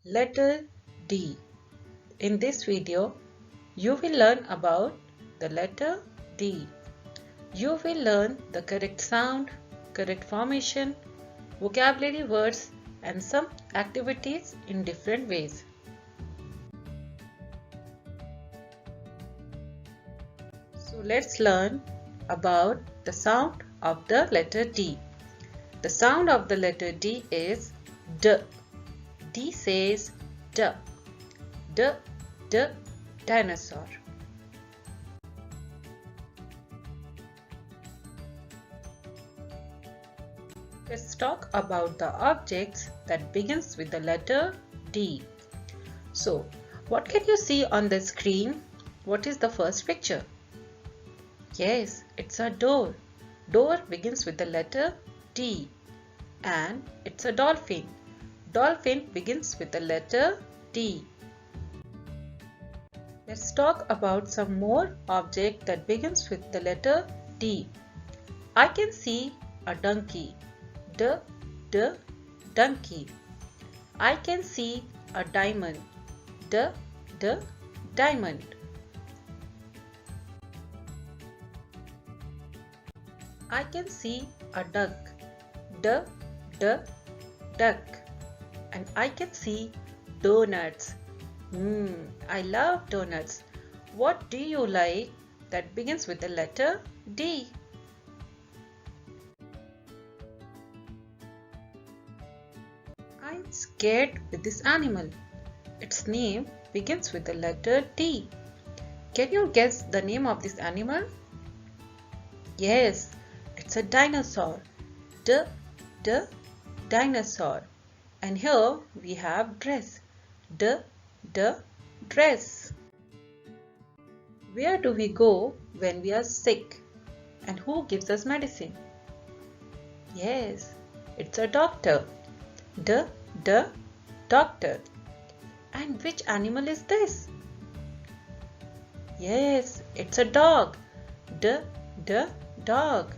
Letter D. In this video, you will learn about the letter D. You will learn the correct sound, correct formation, vocabulary words and some activities in different ways. So let's learn about the sound of the letter D. The sound of the letter D is D. D says D. D, D, dinosaur. Let's talk about the objects that begins with the letter D. So, what can you see on the screen? What is the first picture? Yes, it's a door. Door begins with the letter D. And it's a dolphin. Dolphin begins with the letter D. Let's talk about some more objects that begins with the letter D. I can see a donkey. D, D, donkey. I can see a diamond. D, D, diamond. I can see a duck. D, D, duck. And I can see donuts. I love donuts. What do you like that begins with the letter D? I'm scared with this animal. Its name begins with the letter D. Can you guess the name of this animal? Yes, it's a dinosaur. D, D, dinosaur. And here we have dress. D, D, dress. Where do we go when we are sick? And who gives us medicine? Yes, it's a doctor. D, D, doctor. And which animal is this? Yes, it's a dog. D, D, dog.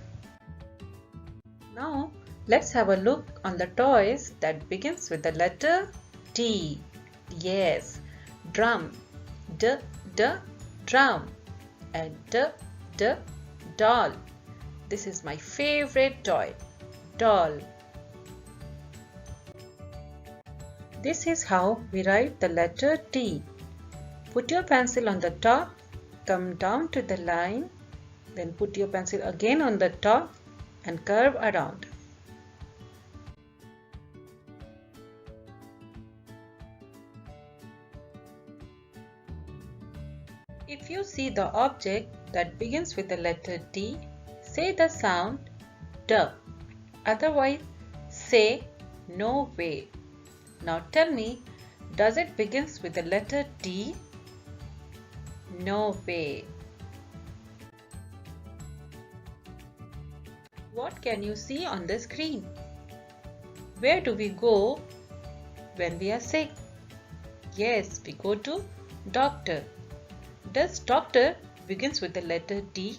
Now, let's have a look on the toys that begins with the letter D. Yes, drum. D, D, drum. And D, D, doll. This is my favorite toy. Doll. This is how we write the letter D. Put your pencil on the top, come down to the line, then put your pencil again on the top and curve around. If you see the object that begins with the letter D, say the sound D. Otherwise, say no way. Now tell me, does it begins with the letter D? No way. What can you see on the screen? Where do we go when we are sick? Yes, we go to doctor. Does doctor begins with the letter D?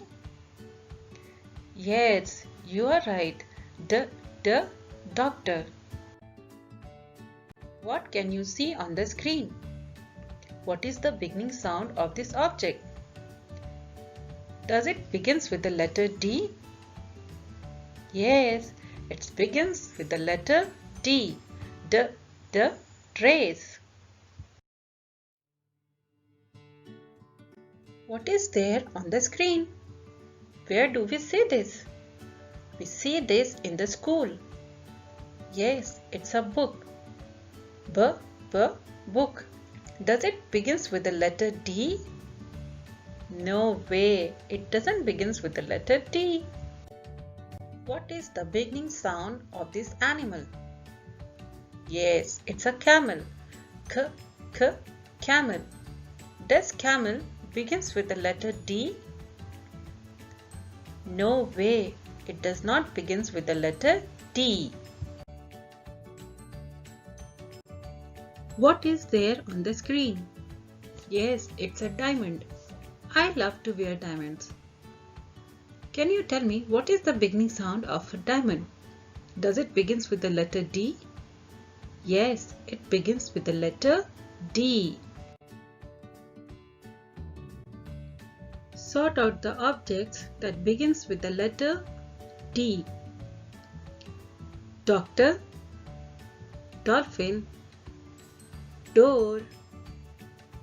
Yes, you are right. D, D, doctor. What can you see on the screen? What is the beginning sound of this object? Does it begins with the letter D? Yes, it begins with the letter D. D, D, dress. What is there on the screen? Where do we see this? We see this in the school. Yes, it's a book. B, B, book. Does it begins with the letter D? No way, it doesn't begins with the letter D. What is the beginning sound of this animal? Yes, it's a camel. K, K, camel. Does camel begins with the letter D? No way, it does not begins with the letter D. What is there on the screen? Yes, it's a diamond. I love to wear diamonds. Can you tell me what is the beginning sound of a diamond? Does it begins with the letter D? Yes, it begins with the letter D. Sort out the objects that begins with the letter D. Doctor, dolphin, door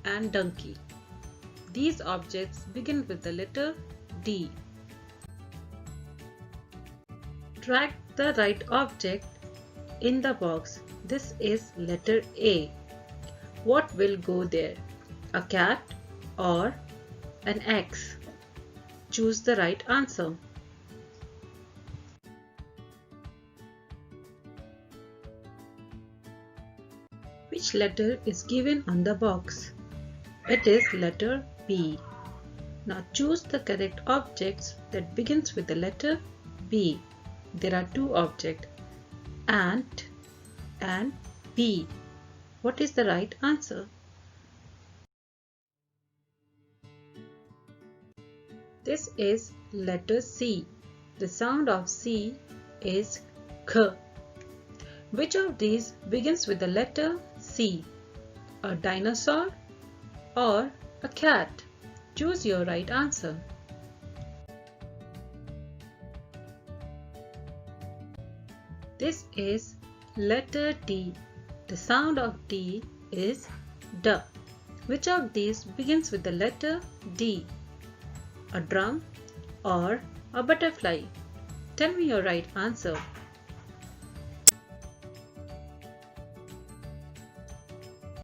and donkey. These objects begin with the letter D. Drag the right object in the box. This is letter A. What will go there? A cat or an X? Choose the right answer. Which letter is given on the box? It is letter B. Now choose the correct objects that begins with the letter B. There are two objects, ant and bee. What is the right answer? This is letter C. The sound of C is K. Which of these begins with the letter C? A dinosaur or a cat? Choose your right answer. This is letter D. The sound of D is D. Which of these begins with the letter D? A drum or a butterfly? Tell me your right answer.